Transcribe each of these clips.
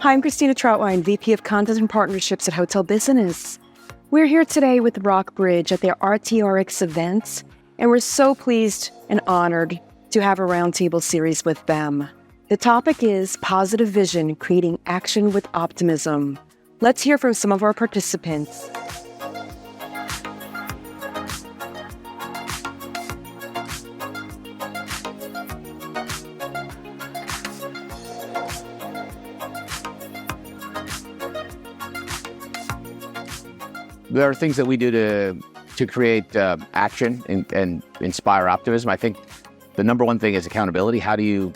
Hi, I'm Christina Troutwine, VP of Content and Partnerships at Hotel Business. We're here today with Rockbridge at their RTRX events, and we're so pleased and honored to have a roundtable series with them. The topic is Positive Vision, Creating Action with Optimism. Let's hear from some of our participants. There are things that we do to create action and inspire optimism. I think the number one thing is accountability. How do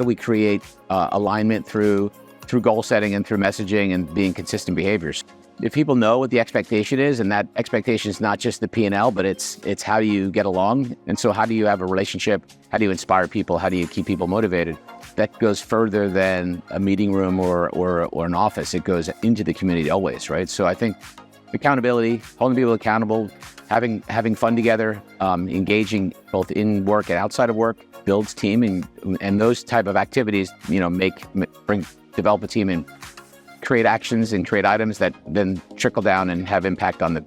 we create alignment through goal setting and through messaging and being consistent behaviors? If people know what the expectation is, and that expectation is not just the P&L, but it's how do you get along, and so how do you have a relationship? How do you inspire people? How do you keep people motivated? That goes further than a meeting room or an office. It goes into the community always, right? So I think accountability, holding people accountable, having fun together, engaging both in work and outside of work, builds team, and those type of activities, develop a team and create actions and create items that then trickle down and have impact on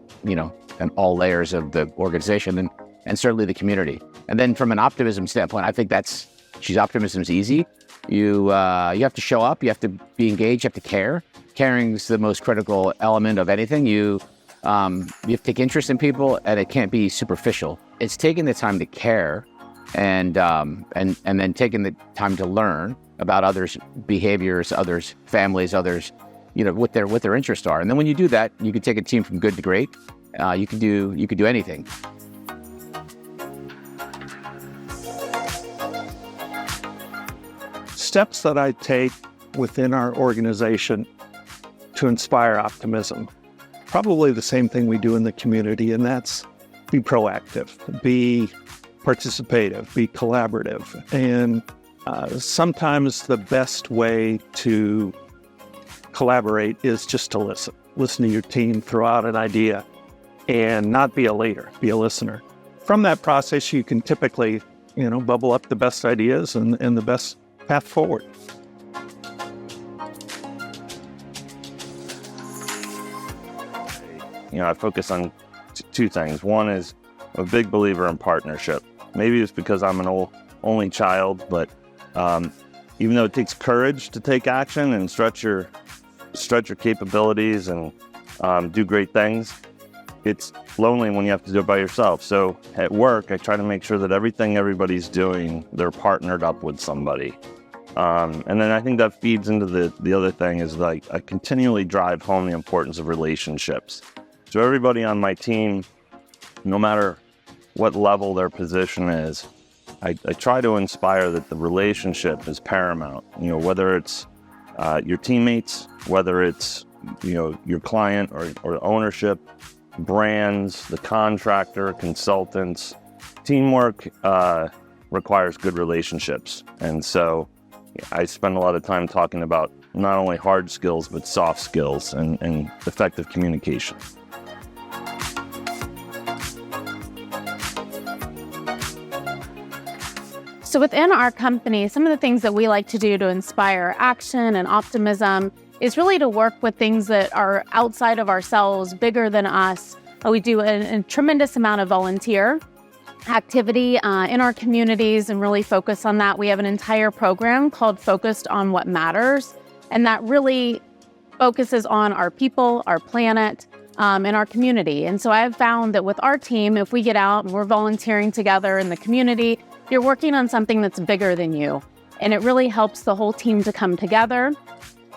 on all layers of the organization and certainly the community. And then from an optimism standpoint, I think optimism is easy. You have to show up, you have to be engaged, you have to care. Caring is the most critical element of anything. You have to take interest in people, and it can't be superficial. It's taking the time to care, and then taking the time to learn about others' behaviors, others' families, others, what their interests are. And then when you do that, you can take a team from good to great. You can do anything. Steps that I take within our organization to inspire optimism. Probably the same thing we do in the community, and that's be proactive, be participative, be collaborative. And sometimes the best way to collaborate is just to listen. Listen to your team, throw out an idea, and not be a leader, be a listener. From that process, you can typically, bubble up the best ideas and the best path forward. I focus on two things. One is I'm a big believer in partnership. Maybe it's because I'm an only child, but even though it takes courage to take action and stretch your capabilities and do great things, it's lonely when you have to do it by yourself. So at work, I try to make sure that everything everybody's doing, they're partnered up with somebody. And then I think that feeds into the other thing is I continually drive home the importance of relationships. So everybody on my team, no matter what level their position is, I try to inspire that the relationship is paramount. Whether it's your teammates, whether it's your client or ownership, brands, the contractor, consultants, teamwork requires good relationships. And so I spend a lot of time talking about not only hard skills, but soft skills and effective communication. So within our company, some of the things that we like to do to inspire action and optimism is really to work with things that are outside of ourselves, bigger than us. We do a tremendous amount of volunteer activity in our communities and really focus on that. We have an entire program called Focused on What Matters, and that really focuses on our people, our planet, and our community. And so I've found that with our team, if we get out and we're volunteering together in the community, you're working on something that's bigger than you. And it really helps the whole team to come together,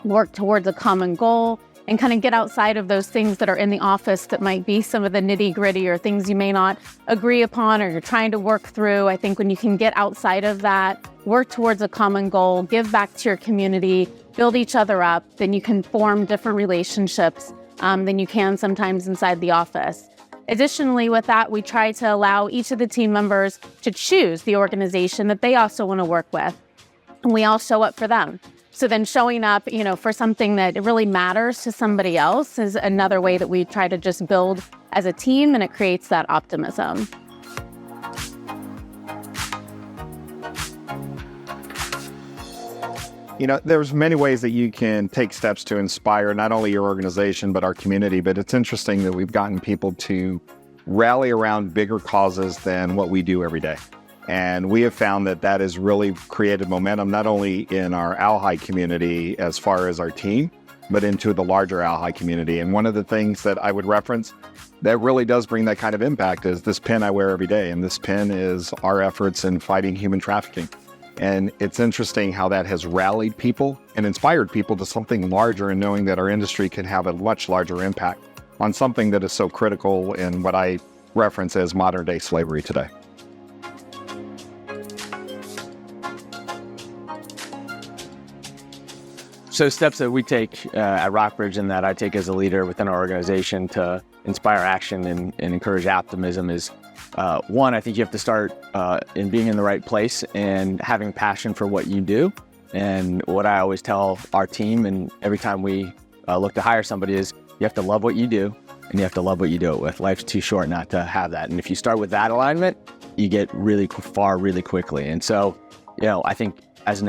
work towards a common goal, and kind of get outside of those things that are in the office that might be some of the nitty-gritty or things you may not agree upon or you're trying to work through. I think when you can get outside of that, work towards a common goal, give back to your community, build each other up, then you can form different relationships than you can sometimes inside the office. Additionally, with that, we try to allow each of the team members to choose the organization that they also want to work with. And we all show up for them. So then showing up, for something that really matters to somebody else is another way that we try to just build as a team, and it creates that optimism. There's many ways that you can take steps to inspire not only your organization, but our community. But it's interesting that we've gotten people to rally around bigger causes than what we do every day. And we have found that that has really created momentum, not only in our ALHI community as far as our team, but into the larger ALHI community. And one of the things that I would reference that really does bring that kind of impact is this pin I wear every day. And this pin is our efforts in fighting human trafficking. And it's interesting how that has rallied people and inspired people to something larger, and knowing that our industry can have a much larger impact on something that is so critical in what I reference as modern day slavery today. So steps that we take at Rockbridge and that I take as a leader within our organization to inspire action and encourage optimism is one, I think you have to start in being in the right place and having passion for what you do. And what I always tell our team, and every time we look to hire somebody, is you have to love what you do and you have to love what you do it with. Life's too short not to have that. And if you start with that alignment, you get really far really quickly. And so, I think as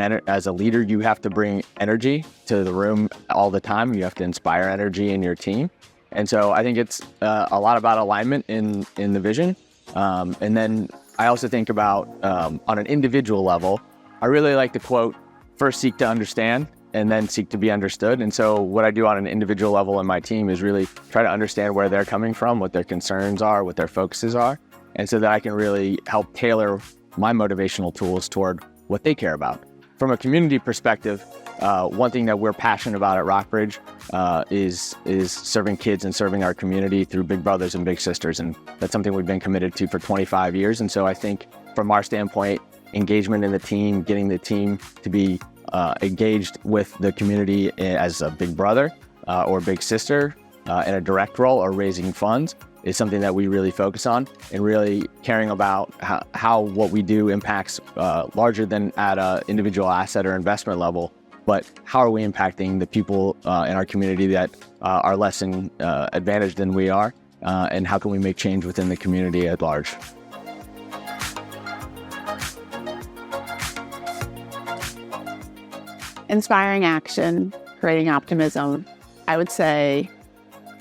a leader, you have to bring energy to the room all the time. You have to inspire energy in your team. And so I think it's a lot about alignment in the vision. And then I also think about, on an individual level, I really like to quote, first seek to understand and then seek to be understood. And so what I do on an individual level in my team is really try to understand where they're coming from, what their concerns are, what their focuses are. And so that I can really help tailor my motivational tools toward what they care about. From a community perspective, one thing that we're passionate about at Rockbridge is serving kids and serving our community through Big Brothers and Big Sisters. And that's something we've been committed to for 25 years. And so I think from our standpoint, engagement in the team, getting the team to be engaged with the community as a big brother or big sister in a direct role or raising funds is something that we really focus on, and really caring about how what we do impacts larger than at an individual asset or investment level, but how are we impacting the people in our community that are less advantaged than we are, and how can we make change within the community at large. Inspiring action, creating optimism. I would say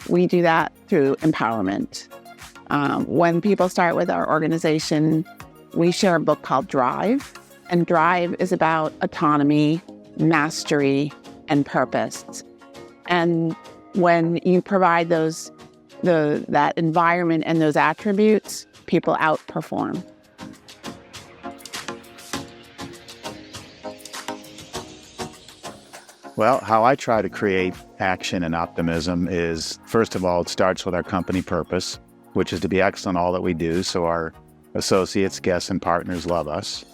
we do that through empowerment. When people start with our organization, we share a book called Drive. And Drive is about autonomy, mastery, and purpose. And when you provide that environment and those attributes, people outperform. Well, how I try to create action and optimism is, first of all, it starts with our company purpose, which is to be excellent in all that we do so our associates, guests, and partners love us.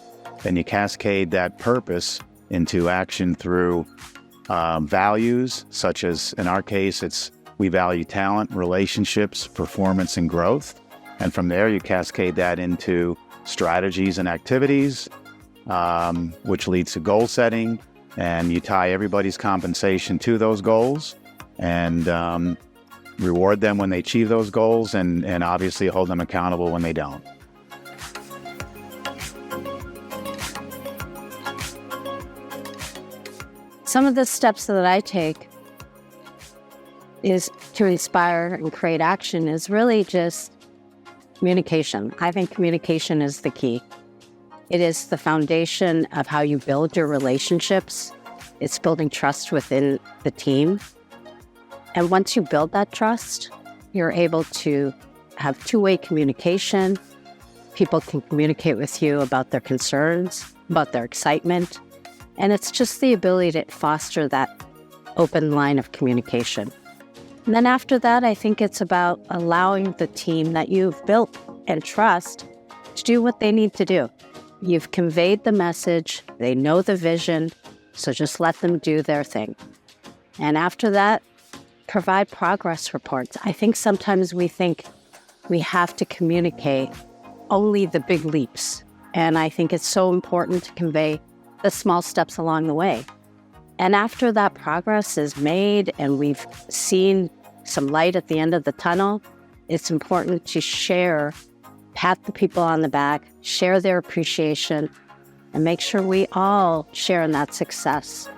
Then you cascade that purpose into action through values, such as, in our case, we value talent, relationships, performance, and growth. And from there, you cascade that into strategies and activities, which leads to goal setting. And you tie everybody's compensation to those goals and reward them when they achieve those goals, and obviously hold them accountable when they don't. Some of the steps that I take is to inspire and create action is really just communication. I think communication is the key. It is the foundation of how you build your relationships. It's building trust within the team. And once you build that trust, you're able to have two-way communication. People can communicate with you about their concerns, about their excitement. And it's just the ability to foster that open line of communication. And then after that, I think it's about allowing the team that you've built and trust to do what they need to do. You've conveyed the message, they know the vision, so just let them do their thing. And after that, provide progress reports. I think sometimes we think we have to communicate only the big leaps. And I think it's so important to convey the small steps along the way. And after that progress is made and we've seen some light at the end of the tunnel, it's important to pat the people on the back, share their appreciation, and make sure we all share in that success.